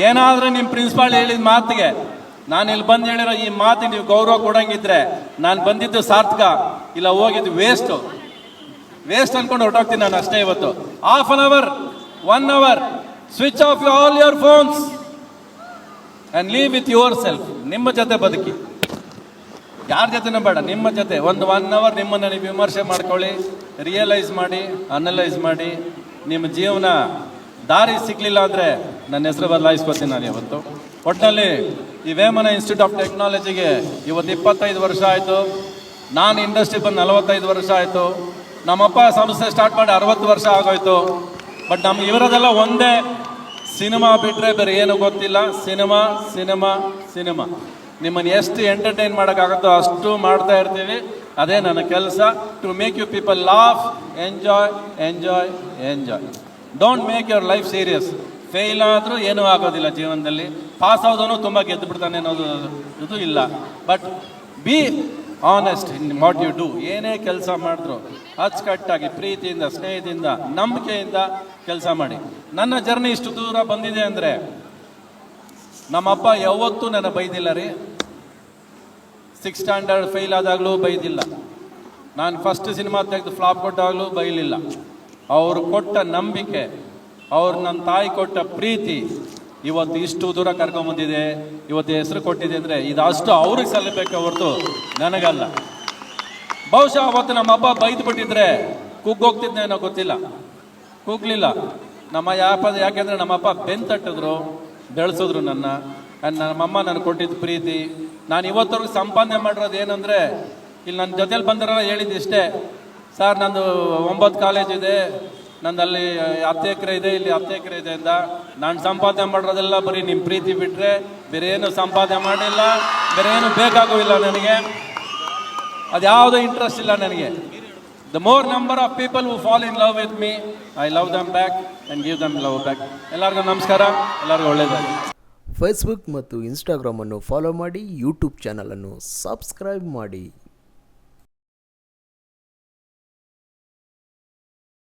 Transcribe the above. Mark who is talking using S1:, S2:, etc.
S1: ಏನಾದರೂ ನಿಮ್ಮ ಪ್ರಿನ್ಸಿಪಾಲ್ ಹೇಳಿದ ಮಾತಿಗೆ ನಾನು ಇಲ್ಲಿ ಬಂದು ಹೇಳಿರೋ ಈ ಮಾತಿಗೆ ನೀವು ಗೌರವ ಕೊಡಂಗಿದ್ರೆ ನಾನು ಬಂದಿದ್ದು ಸಾರ್ಥಕ, ಇಲ್ಲ ಹೋಗಿದ್ದು ವೇಸ್ಟ್ ಅನ್ಕೊಂಡು ಹೊರಟೋಗ್ತೀನಿ ನಾನು ಅಷ್ಟೇ. ಇವತ್ತು half an hour 1 hour switch off all your phones and leave with yourself. ನಿಮ್ಮ ಜೊತೆ ಬದುಕಿ, ಯಾರ ಜೊತೆನೂ ಬೇಡ, ನಿಮ್ಮ ಜೊತೆ ಒಂದು 1 hour ನಿಮ್ಮನ್ನು ನೀವು ವಿಮರ್ಶೆ ಮಾಡ್ಕೊಳ್ಳಿ, ರಿಯಲೈಸ್ ಮಾಡಿ, ಅನಲೈಸ್ ಮಾಡಿ. ನಿಮ್ಮ ಜೀವನ ದಾರಿ ಸಿಗಲಿಲ್ಲ ಅಂದರೆ ನನ್ನ ಹೆಸರು ಬದಲಾಯಿಸ್ಕೊತೀನಿ ನಾನು ಇವತ್ತು. ಒಟ್ಟಿನಲ್ಲಿ ಈ ವೇಮನ ಇನ್ಸ್ಟಿಟ್ಯೂಟ್ ಆಫ್ ಟೆಕ್ನಾಲಜಿಗೆ ಇವತ್ತು 25 ವರ್ಷ ಆಯಿತು. ನಾನು ಇಂಡಸ್ಟ್ರಿ ಬಂದು 45 ವರ್ಷ ಆಯಿತು. ನಮ್ಮಪ್ಪ ಸಂಸ್ಥೆ ಸ್ಟಾರ್ಟ್ ಮಾಡಿ 60 ವರ್ಷ ಆಗೋಯ್ತು. ಬಟ್ ನಮ್ಗೆ ಇವರದೆಲ್ಲ ಒಂದೇ, ಸಿನಿಮಾ ಬಿಟ್ಟರೆ ಬೇರೆ ಏನು ಗೊತ್ತಿಲ್ಲ. Cinema cinema cinema. ನಿಮ್ಮನ್ನು ಎಷ್ಟು ಎಂಟರ್ಟೈನ್ ಮಾಡೋಕ್ಕಾಗುತ್ತೋ ಅಷ್ಟು ಮಾಡ್ತಾ ಇರ್ತೀವಿ. ಅದೇ ನನ್ನ ಕೆಲಸ, to make you people laugh, enjoy enjoy enjoy. Don't make your life serious. Fail ಆದರೂ ಏನೂ ಆಗೋದಿಲ್ಲ ಜೀವನದಲ್ಲಿ. ಪಾಸ್ ಆದವನು ತುಂಬ ಗೆದ್ದು ಬಿಡ್ತಾನೆ ಅನ್ನೋದು ಇದು ಇಲ್ಲ. But be honest in what you do. ಏನೇ ಕೆಲಸ ಮಾಡಿದ್ರು ಅಚ್ಚುಕಟ್ಟಾಗಿ, ಪ್ರೀತಿಯಿಂದ, ಸ್ನೇಹದಿಂದ, ನಂಬಿಕೆಯಿಂದ ಕೆಲಸ ಮಾಡಿ. ನನ್ನ ಜರ್ನಿ ಇಷ್ಟು ದೂರ ಬಂದಿದೆ ಅಂದರೆ ನಮ್ಮಪ್ಪ ಯಾವತ್ತೂ ನನ್ನ ಬೈದಿಲ್ಲ ರೀ. 6th standard fail ಆದಾಗಲೂ ಬೈದಿಲ್ಲ. ನಾನು ಫಸ್ಟ್ ಸಿನಿಮಾ ತೆಗೆದು ಫ್ಲಾಪ್ ಕೊಟ್ಟಾಗಲೂ ಬೈಲಿಲ್ಲ. ಅವರು ಕೊಟ್ಟ ನಂಬಿಕೆ, ಅವ್ರು ನನ್ನ ತಾಯಿ ಕೊಟ್ಟ ಪ್ರೀತಿ ಇವತ್ತು ಇಷ್ಟು ದೂರ ಕರ್ಕೊಂಬಂದಿದೆ, ಇವತ್ತು ಹೆಸರು ಕೊಟ್ಟಿದೆ ಅಂದರೆ ಇದು ಅಷ್ಟು ಅವ್ರಿಗೆ ಸಲ್ಲಬೇಕು ಹೊರತು ನನಗಲ್ಲ. ಬಹುಶಃ ಅವತ್ತು ನಮ್ಮಪ್ಪ ಬೈದು ಬಿಟ್ಟಿದ್ರೆ ಕುಗ್ಗೋಗ್ತಿದ್ನೇನೋ ಗೊತ್ತಿಲ್ಲ, ಕೂಗ್ಲಿಲ್ಲ. ಯಾಕೆಂದರೆ ನಮ್ಮಪ್ಪ ಬೆಂತಟ್ಟಿದ್ರು, ಬೆಳೆಸಿದ್ರು ನನ್ನ. ನಮ್ಮಮ್ಮ ನನಗೆ ಕೊಟ್ಟಿದ್ದು ಪ್ರೀತಿ. ನಾನು ಇವತ್ತವರೆಗೂ ಸಂಪಾದನೆ ಮಾಡಿರೋದು ಏನಂದರೆ, ಇಲ್ಲಿ ನನ್ನ ಜೊತೆಲಿ ಬಂದಿರೋ ಹೇಳಿದ್ದು ಇಷ್ಟೇ, ಸರ್ ನಂದು 9 ಕಾಲೇಜ್ ಇದೆ, ನಂದಲ್ಲಿ 10 ಎಕರೆ ಇದೆ, ಇಲ್ಲಿ 10 ಎಕರೆ ಇದೆ ಅಂತ. ನಾನು ಸಂಪಾದನೆ ಮಾಡಿರೋದೆಲ್ಲ ಬರೀ ನಿಮ್ಮ ಪ್ರೀತಿ ಬಿಟ್ಟರೆ ಬೇರೆ ಏನು ಸಂಪಾದನೆ ಮಾಡಿಲ್ಲ, ಬೇರೆ ಏನು ಬೇಕಾಗೋಲ್ಲ ನನಗೆ. ಅದ್ಯಾವುದೋ ಇಂಟ್ರೆಸ್ಟ್ ಇಲ್ಲ ನನಗೆ. The more number of people who fall in love with me, I love them back and give them love back. ಎಲ್ಲರಿಗೂ ನಮಸ್ಕಾರ, ಎಲ್ಲರಿಗೂ ಒಳ್ಳೆಯದಾಗಲಿ.
S2: ಫೇಸ್ಬುಕ್ ಮತ್ತು ಇನ್ಸ್ಟಾಗ್ರಾಮನ್ನು ಫಾಲೋ ಮಾಡಿ, ಯೂಟ್ಯೂಬ್ ಚಾನಲನ್ನು ಸಬ್ಸ್ಕ್ರೈಬ್ ಮಾಡಿ.